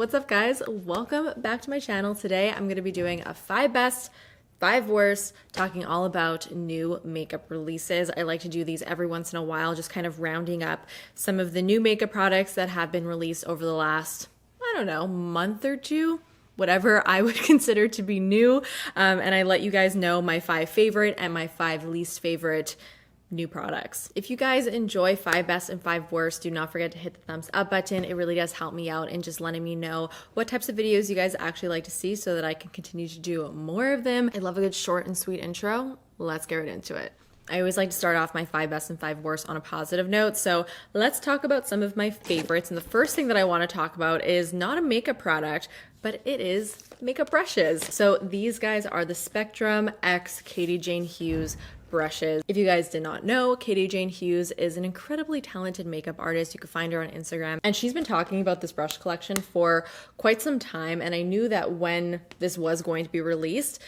What's up guys? Welcome back to my channel. Today I'm going to be doing a 5 best, 5 worst, talking all about new makeup releases. I like to do these every once in a while, just kind of rounding up some of the new makeup products that have been released over the last, I don't know, month or two, whatever I would consider to be new. And I let you guys know my 5 favorite and my 5 least favorite new products. If you guys enjoy 5 best and 5 worst, do not forget to hit the thumbs up button. It really does help me out in just letting me know what types of videos you guys actually like to see so that I can continue to do more of them. I love a good short and sweet intro. Let's get right into it. I always like to start off my 5 best and 5 worst on a positive note. So let's talk about some of my favorites. And the first thing that I want to talk about is not a makeup product, but it is makeup brushes. So these guys are the Spectrum X Katie Jane Hughes brushes. If you guys did not know, Katie Jane Hughes is an incredibly talented makeup artist. You can find her on Instagram, and she's been talking about this brush collection for quite some time, and I knew that when this was going to be released,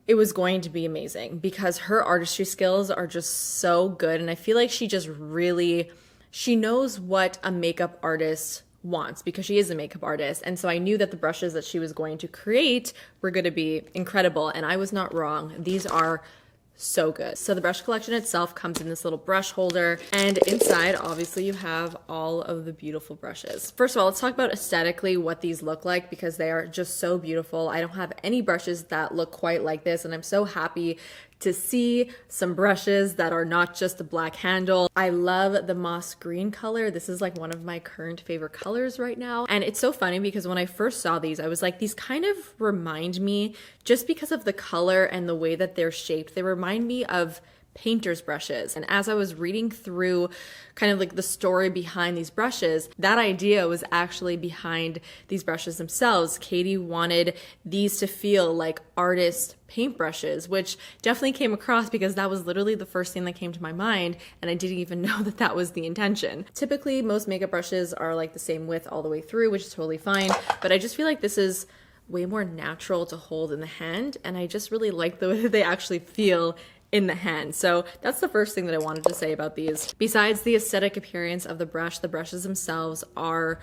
it was going to be amazing because her artistry skills are just so good, and I feel like she knows what a makeup artist wants because she is a makeup artist. And so I knew that the brushes that she was going to create were going to be incredible, and I was not wrong. These are so good. So the brush collection itself comes in this little brush holder, and inside obviously you have all of the beautiful brushes. First of all, let's talk about aesthetically what these look like because they are just so beautiful. I don't have any brushes that look quite like this, and I'm so happy to see some brushes that are not just a black handle. I love the moss green color. This is like one of my current favorite colors right now. And it's so funny because when I first saw these, I was like, these kind of remind me, just because of the color and the way that they're shaped, they remind me of painter's brushes. And as I was reading through kind of like the story behind these brushes, that idea was actually behind these brushes themselves. Katie wanted these to feel like artist paintbrushes, which definitely came across because that was literally the first thing that came to my mind, and I didn't even know that that was the intention. Typically, most makeup brushes are like the same width all the way through, which is totally fine, but I just feel like this is way more natural to hold in the hand, and I just really like the way that they actually feel in the hand. So that's the first thing that I wanted to say about these. Besides the aesthetic appearance of the brushes themselves are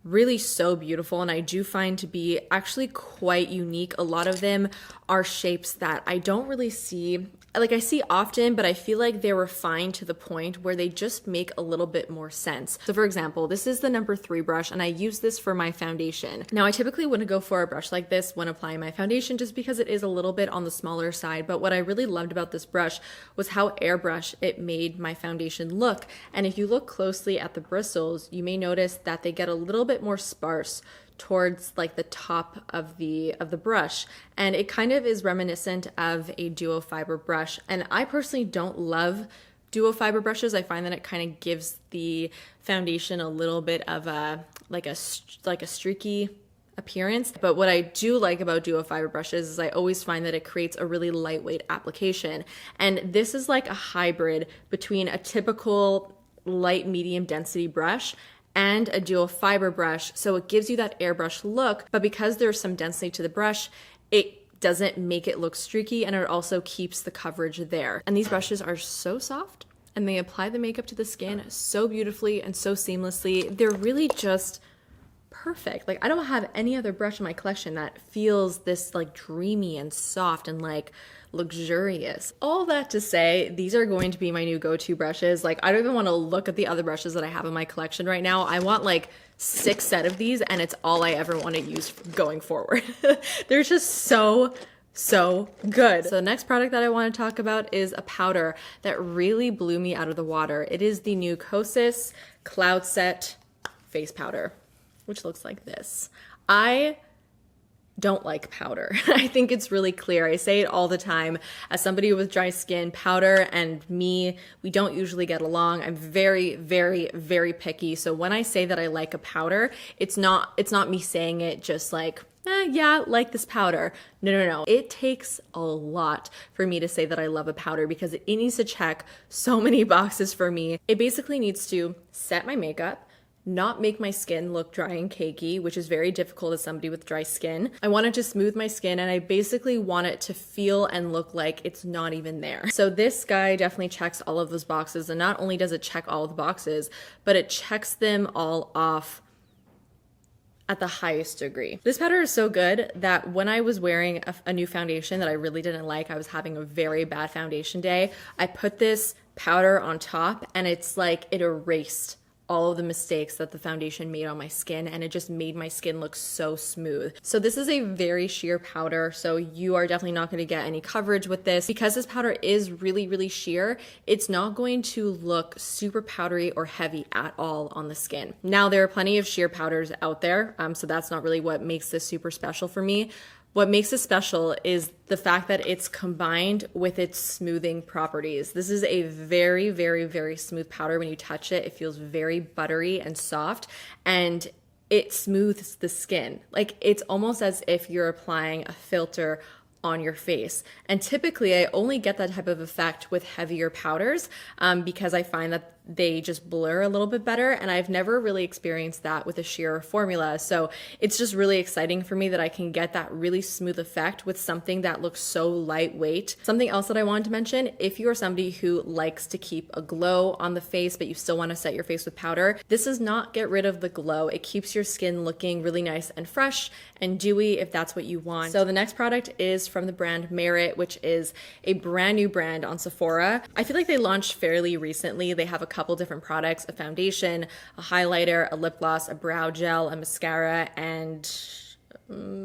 really so beautiful, and I do find to be actually quite unique. A lot of them are shapes that I don't really see, like I see often, but I feel like they're refined to the point where they just make a little bit more sense. So for example, this is the number 3 brush, and I use this for my foundation. Now I typically wouldn't go for a brush like this when applying my foundation just because it is a little bit on the smaller side, but what I really loved about this brush was how airbrush it made my foundation look. And if you look closely at the bristles, you may notice that they get a little bit more sparse towards like the top of the brush, and it kind of is reminiscent of a duo fiber brush. And I personally don't love duo fiber brushes. I find that it kind of gives the foundation a little bit of a like a streaky appearance. But what I do like about duo fiber brushes is I always find that it creates a really lightweight application, and this is like a hybrid between a typical light medium density brush and a dual fiber brush. So it gives you that airbrush look, but because there's some density to the brush, it doesn't make it look streaky, and it also keeps the coverage there. And these brushes are so soft, and they apply the makeup to the skin so beautifully and so seamlessly. They're really just perfect. Like I don't have any other brush in my collection that feels this like dreamy and soft and like luxurious. All that to say, these are going to be my new go-to brushes. Like I don't even want to look at the other brushes that I have in my collection right now. I want like 6 set of these, and it's all I ever want to use going forward. They're just so good. So the next product that I want to talk about is a powder that really blew me out of the water. It is the new Kosas Cloud Set face powder, which looks like this. I don't like powder. I think it's really clear. I say it all the time. As somebody with dry skin, powder and me, we don't usually get along. I'm very, very, very picky. So when I say that I like a powder, it's not me saying it just like, yeah, like this powder. No. It takes a lot for me to say that I love a powder because it needs to check so many boxes for me. It basically needs to set my makeup, not make my skin look dry and cakey, which is very difficult as somebody with dry skin. I want it to smooth my skin, and I basically want it to feel and look like it's not even there. So this guy definitely checks all of those boxes, and not only does it check all of the boxes, but it checks them all off at the highest degree. This powder is so good that when I was wearing a new foundation that I really didn't like, I was having a very bad foundation day, I put this powder on top and it's like it erased all of the mistakes that the foundation made on my skin, and it just made my skin look so smooth. So this is a very sheer powder, so you are definitely not going to get any coverage with this. Because this powder is really, really sheer, it's not going to look super powdery or heavy at all on the skin. Now, there are plenty of sheer powders out there, so that's not really what makes this super special for me. What makes it special is the fact that it's combined with its smoothing properties. This is a very, very, very smooth powder. When you touch it, it feels very buttery and soft, and it smooths the skin. Like, it's almost as if you're applying a filter on your face. And typically I only get that type of effect with heavier powders because I find that they just blur a little bit better, and I've never really experienced that with a sheer formula. So it's just really exciting for me that I can get that really smooth effect with something that looks so lightweight. Something else that I wanted to mention, if you are somebody who likes to keep a glow on the face but you still want to set your face with powder, this does not get rid of the glow. It keeps your skin looking really nice and fresh and dewy if that's what you want. So the next product is from the brand Merit, which is a brand new brand on Sephora. I feel like they launched fairly recently. They have a couple different products: a foundation, a highlighter, a lip gloss, a brow gel, a mascara, and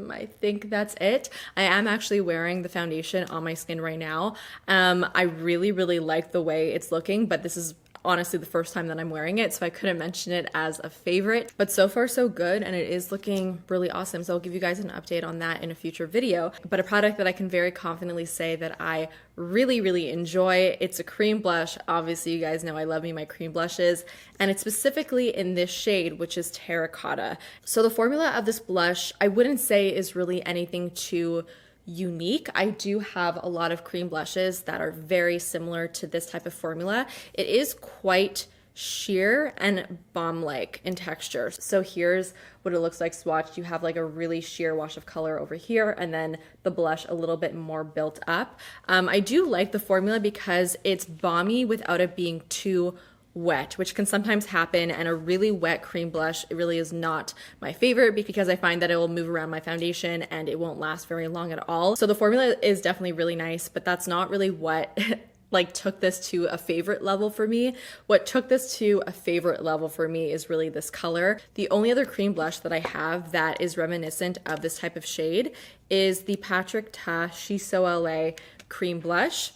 I think that's it. I am actually wearing the foundation on my skin right now. I really, really like the way it's looking, but this is honestly the first time that I'm wearing it, so I couldn't mention it as a favorite, but so far so good, and it is looking really awesome. So I'll give you guys an update on that in a future video. But a product that I can very confidently say that I really, really enjoy, it's a cream blush. Obviously, you guys know I love me my cream blushes, and it's specifically in this shade, which is Terracotta. So the formula of this blush, I wouldn't say is really anything too unique. I do have a lot of cream blushes that are very similar to this type of formula. It is quite sheer and balm-like in texture. So here's what it looks like swatched. You have like a really sheer wash of color over here, and then the blush a little bit more built up. I do like the formula because it's balmy without it being too wet, which can sometimes happen, and a really wet cream blush, it really is not my favorite because I find that it will move around my foundation and it won't last very long at all. So the formula is definitely really nice, but that's not really what like took this to a favorite level for me. What took this to a favorite level for me is really this color. The only other cream blush that I have that is reminiscent of this type of shade is the Patrick Ta She So LA cream blush.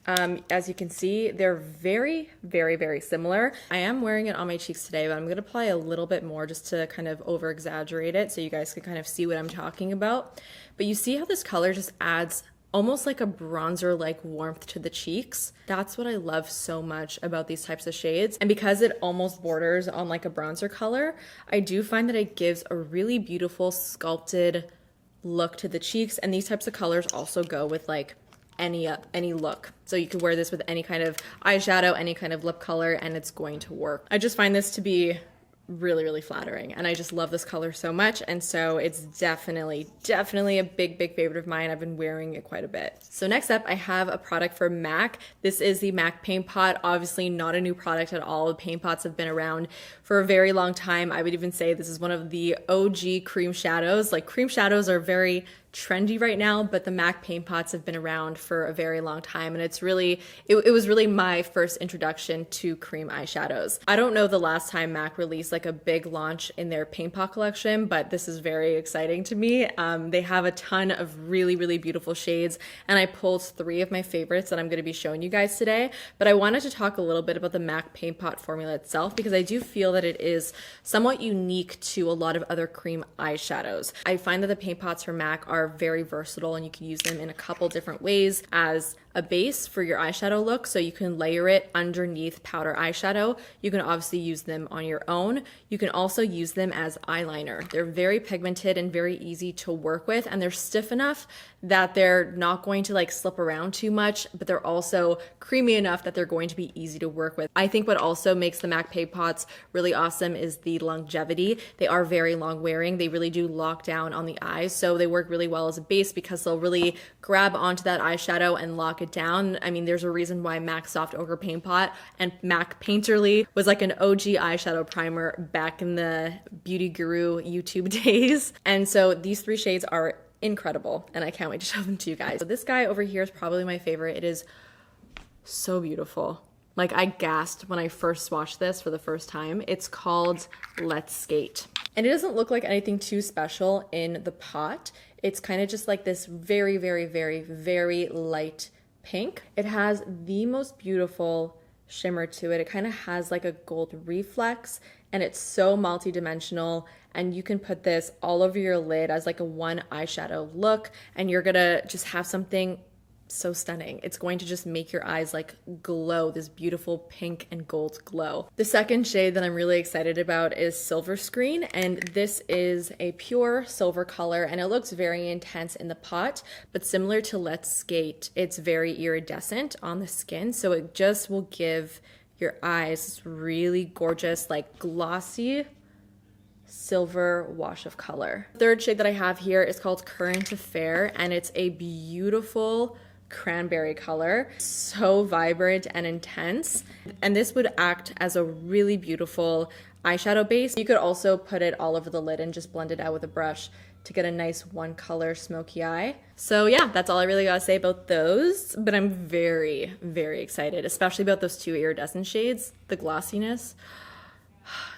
As you can see, they're very, very, very similar. I am wearing it on my cheeks today, but I'm gonna apply a little bit more just to kind of over exaggerate it so you guys can kind of see what I'm talking about. But you see how this color just adds almost like a bronzer-like warmth to the cheeks. That's what I love so much about these types of shades. And because it almost borders on like a bronzer color, I do find that it gives a really beautiful sculpted look to the cheeks. And these types of colors also go with like any look. So you could wear this with any kind of eyeshadow, any kind of lip color, and it's going to work. I just find this to be really, really flattering, and I just love this color so much, and so it's definitely a big favorite of mine. I've been wearing it quite a bit. So next up, I have a product from MAC. This is the MAC Paint Pot. Obviously not a new product at all. The paint pots have been around for a very long time. I would even say this is one of the OG cream shadows. Like, cream shadows are very trendy right now, but the MAC paint pots have been around for a very long time, and it's really, it was really my first introduction to cream eyeshadows. I don't know the last time MAC released like a big launch in their paint pot collection, but this is very exciting to me. They have a ton of really beautiful shades, and I pulled 3 of my favorites that I'm going to be showing you guys today. But I wanted to talk a little bit about the MAC paint pot formula itself because I do feel that it is somewhat unique to a lot of other cream eyeshadows. I find that the paint pots from MAC are very versatile, and you can use them in a couple different ways as a base for your eyeshadow look. So you can layer it underneath powder eyeshadow. You can obviously use them on your own. You can also use them as eyeliner. They're very pigmented and very easy to work with, and they're stiff enough that they're not going to like slip around too much, but they're also creamy enough that they're going to be easy to work with. I think what also makes the MAC paint pots really awesome is the longevity. They are very long wearing. They really do lock down on the eyes. So they work really well as a base because they'll really grab onto that eyeshadow and lock it down. I mean, there's a reason why MAC Soft Ochre Paint Pot and MAC Painterly was like an OG eyeshadow primer back in the Beauty Guru YouTube days. And so these 3 shades are incredible and I can't wait to show them to you guys. So this guy over here is probably my favorite. It is so beautiful. Like, I gasped when I first swatched this for the first time. It's called Let's Skate. And it doesn't look like anything too special in the pot. It's kind of just like this very, very, very, very light pink. It has the most beautiful shimmer to it. It kind of has like a gold reflex and it's so multi-dimensional, and you can put this all over your lid as like a one eyeshadow look and you're gonna just have something so stunning. It's going to just make your eyes like glow, this beautiful pink and gold glow. The second shade that I'm really excited about is Silver Screen, and this is a pure silver color and it looks very intense in the pot, but similar to Let's Skate, it's very iridescent on the skin, so it just will give your eyes this really gorgeous, like glossy silver wash of color. The third shade that I have here is called Current Affair, and it's a beautiful cranberry color, so vibrant and intense, and this would act as a really beautiful eyeshadow base. You could also put it all over the lid and just blend it out with a brush to get a nice one color smoky eye. So yeah, that's all I really gotta say about those, but I'm very, very excited, especially about those 2 iridescent shades. The glossiness,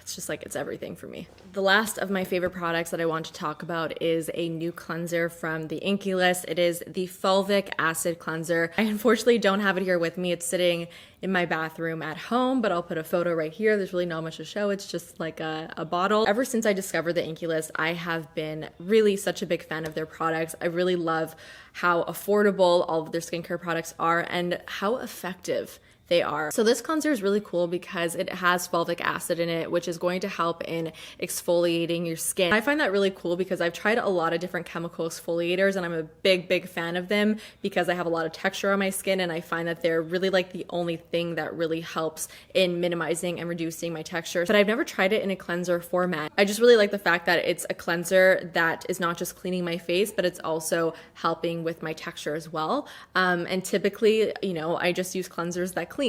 it's just like, it's everything for me. The last of my favorite products that I want to talk about is a new cleanser from the Inky List. It is the Fulvic Acid Cleanser. I unfortunately don't have it here with me. It's sitting in my bathroom at home, but I'll put a photo right here. There's really not much to show. It's just like a bottle. Ever since I discovered the Inky List, I have been really such a big fan of their products. I really love how affordable all of their skincare products are and how effective they are. So this cleanser is really cool because it has fulvic acid in it, which is going to help in exfoliating your skin. I find that really cool because I've tried a lot of different chemical exfoliators and I'm a big fan of them because I have a lot of texture on my skin and I find that they're really like the only thing that really helps in minimizing and reducing my texture. But I've never tried it in a cleanser format. I just really like the fact that it's a cleanser that is not just cleaning my face, but it's also helping with my texture as well. And typically, you know, I just use cleansers that clean.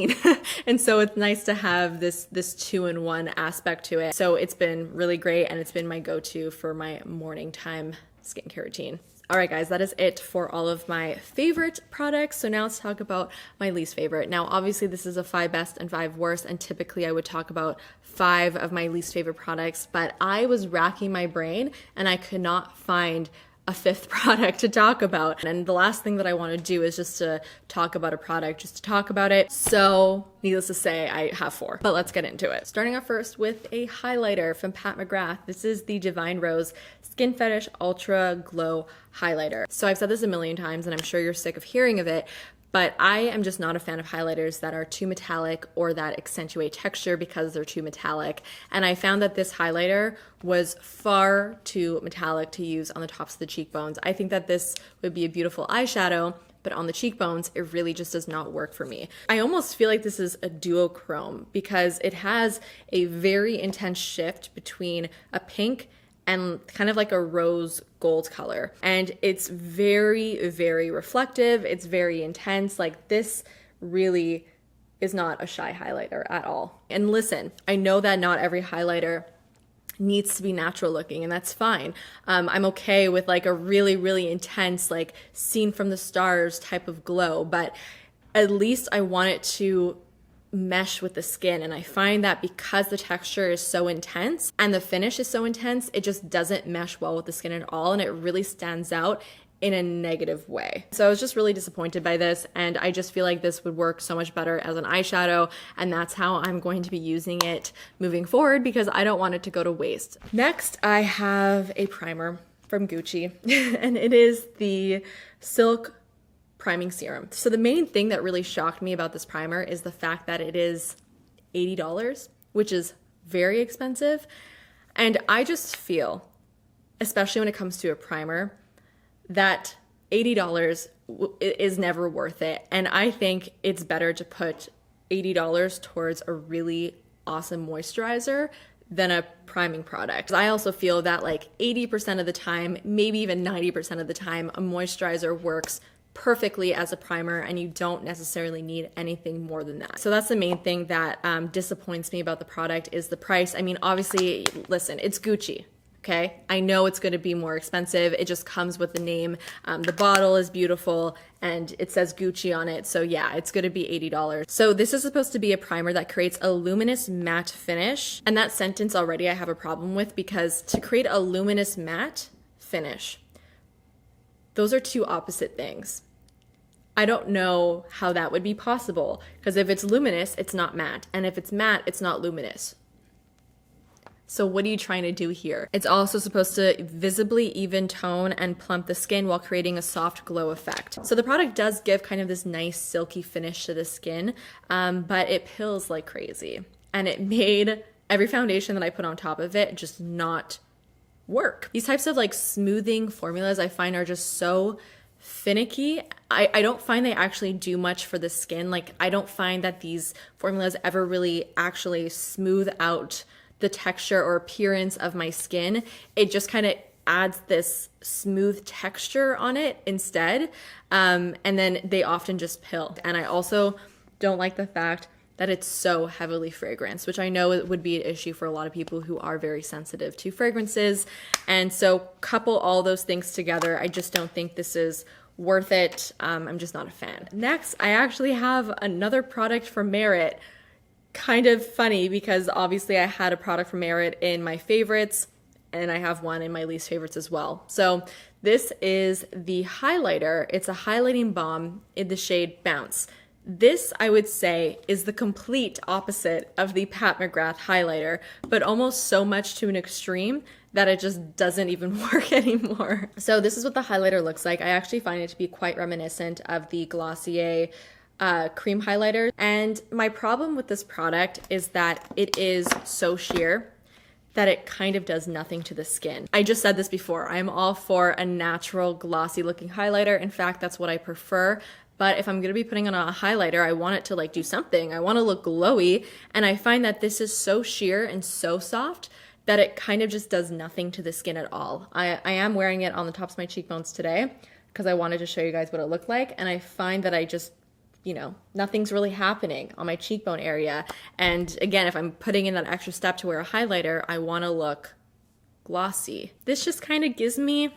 And so it's nice to have this 2-in-1 aspect to it. So it's been really great and it's been my go-to for my morning time skincare routine. All right, guys, that is it for all of my favorite products. So now let's talk about my least favorite. Now, obviously this is a 5 best and 5 worst, and typically I would talk about 5 of my least favorite products, but I was racking my brain and I could not find a 5th product to talk about. And the last thing that I want to do is just to talk about a product, just to talk about it. So needless to say, I have 4, but let's get into it. Starting off first with a highlighter from Pat McGrath. This is the Divine Rose Skin Fetish Ultra Glow Highlighter. So I've said this a million times and I'm sure you're sick of hearing of it, but I am just not a fan of highlighters that are too metallic or that accentuate texture because they're too metallic. And I found that this highlighter was far too metallic to use on the tops of the cheekbones. I think that this would be a beautiful eyeshadow, but on the cheekbones, it really just does not work for me. I almost feel like this is a duochrome because it has a very intense shift between a pink and kind of like a rose gold color. And it's very, very reflective. It's very intense. Like, this really is not a shy highlighter at all. And listen, I know that not every highlighter needs to be natural looking, and that's fine. I'm okay with like a really, really intense, like seen from the stars type of glow, but at least I want it to mesh with the skin. And I find that because the texture is so intense and the finish is so intense, it just doesn't mesh well with the skin at all, and it really stands out in a negative way. So I was just really disappointed by this, and I just feel like this would work so much better as an eyeshadow, and that's how I'm going to be using it moving forward because I don't want it to go to waste. Next, I have a primer from Gucci and it is the Silk Priming Serum. So the main thing that really shocked me about this primer is the fact that it is $80, which is very expensive. And I just feel, especially when it comes to a primer, that $80 is never worth it. And I think it's better to put $80 towards a really awesome moisturizer than a priming product. I also feel that like 80% of the time, maybe even 90% of the time, a moisturizer works perfectly as a primer and you don't necessarily need anything more than that. So that's the main thing that disappoints me about the product is the price. I mean, obviously, listen, it's Gucci. Okay, I know it's going to be more expensive. It just comes with the name. The bottle is beautiful and it says Gucci on it. So yeah, it's going to be $80. So this is supposed to be a primer that creates a luminous matte finish. And that sentence already I have a problem with because to create a luminous matte finish, those are two opposite things. I don't know how that would be possible because if it's luminous, it's not matte. And if it's matte, it's not luminous. So what are you trying to do here? It's also supposed to visibly even tone and plump the skin while creating a soft glow effect. So the product does give kind of this nice silky finish to the skin, but it pills like crazy. And it made every foundation that I put on top of it just not work. These types of like smoothing formulas I find are just so finicky. I don't find they actually do much for the skin. Like I don't find that these formulas ever really actually smooth out the texture or appearance of my skin. It just kind of adds this smooth texture on it instead. And then they often just pill. And I also don't like the fact that it's so heavily fragranced, which I know it would be an issue for a lot of people who are very sensitive to fragrances. And so couple all those things together, I just don't think this is worth it. I'm just not a fan. Next, I actually have another product from Merit. Kind of funny because obviously I had a product from Merit in my favorites and I have one in my least favorites as well. So this is the highlighter. It's a highlighting balm in the shade Bounce. This, I would say, is the complete opposite of the Pat McGrath highlighter, but almost so much to an extreme that it just doesn't even work anymore. So this is what the highlighter looks like. I actually find it to be quite reminiscent of the Glossier cream highlighter. And my problem with this product is that it is so sheer that it kind of does nothing to the skin. I just said this before, I'm all for a natural glossy looking highlighter. In fact, that's what I prefer. But if I'm gonna be putting on a highlighter, I want it to like do something. I wanna look glowy. And I find that this is so sheer and so soft that it kind of just does nothing to the skin at all. I am wearing it on the tops of my cheekbones today because I wanted to show you guys what it looked like. And I find that I just, you know, nothing's really happening on my cheekbone area. And again, if I'm putting in that extra step to wear a highlighter, I want to look glossy. This just kind of gives me,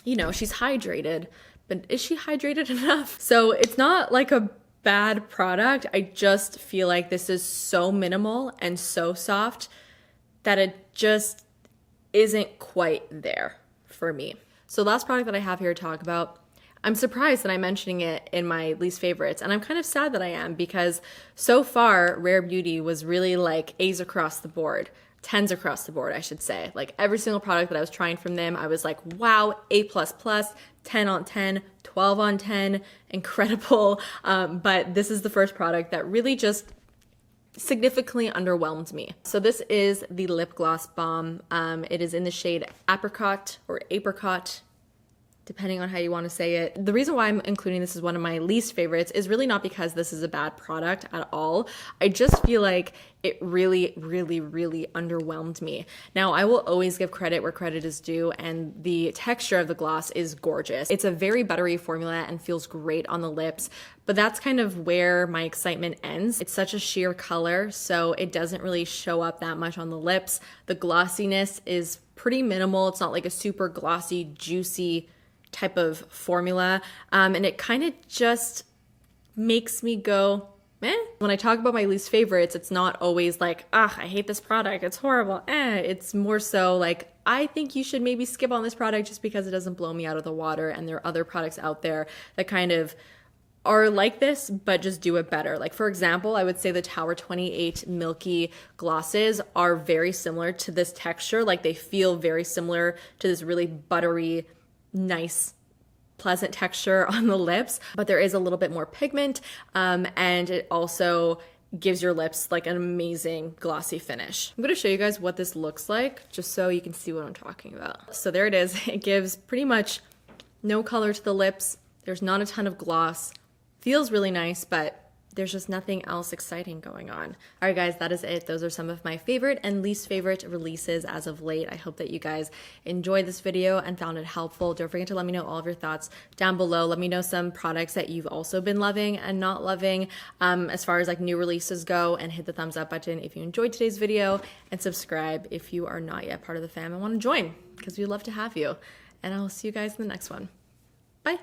you know, she's hydrated, but is she hydrated enough? So it's not like a bad product. I just feel like this is so minimal and so soft that it just isn't quite there for me. So last product that I have here to talk about, I'm surprised that I'm mentioning it in my least favorites, and I'm kind of sad that I am because so far Rare Beauty was really like A's across the board, 10s across the board, I should say. Like every single product that I was trying from them, I was like, wow, A++, 10 on 10, 12 on 10, incredible. But this is the first product that really just significantly underwhelmed me. So this is the lip gloss balm. It is in the shade Apricot or Apricot, depending on how you want to say it. The reason why I'm including this as one of my least favorites is really not because this is a bad product at all. I just feel like it really, really, really underwhelmed me. Now, I will always give credit where credit is due, and the texture of the gloss is gorgeous. It's a very buttery formula and feels great on the lips, but that's kind of where my excitement ends. It's such a sheer color, so it doesn't really show up that much on the lips. The glossiness is pretty minimal. It's not like a super glossy, juicy type of formula, and it kind of just makes me go, meh. When I talk about my least favorites, it's not always like, I hate this product, it's horrible, It's more so like, I think you should maybe skip on this product just because it doesn't blow me out of the water, and there are other products out there that kind of are like this, but just do it better. Like for example, I would say the Tower 28 Milky glosses are very similar to this texture. Like they feel very similar to this really buttery, nice, pleasant texture on the lips, but there is a little bit more pigment, and it also gives your lips like an amazing glossy finish. I'm gonna show you guys what this looks like just so you can see what I'm talking about. So there it is. It gives pretty much no color to the lips. There's not a ton of gloss. Feels really nice, but there's just nothing else exciting going on. All right, guys, that is it. Those are some of my favorite and least favorite releases as of late. I hope that you guys enjoyed this video and found it helpful. Don't forget to let me know all of your thoughts down below. Let me know some products that you've also been loving and not loving as far as like new releases go, and hit the thumbs up button if you enjoyed today's video, and subscribe if you are not yet part of the fam and want to join, because we'd love to have you. And I'll see you guys in the next one. Bye.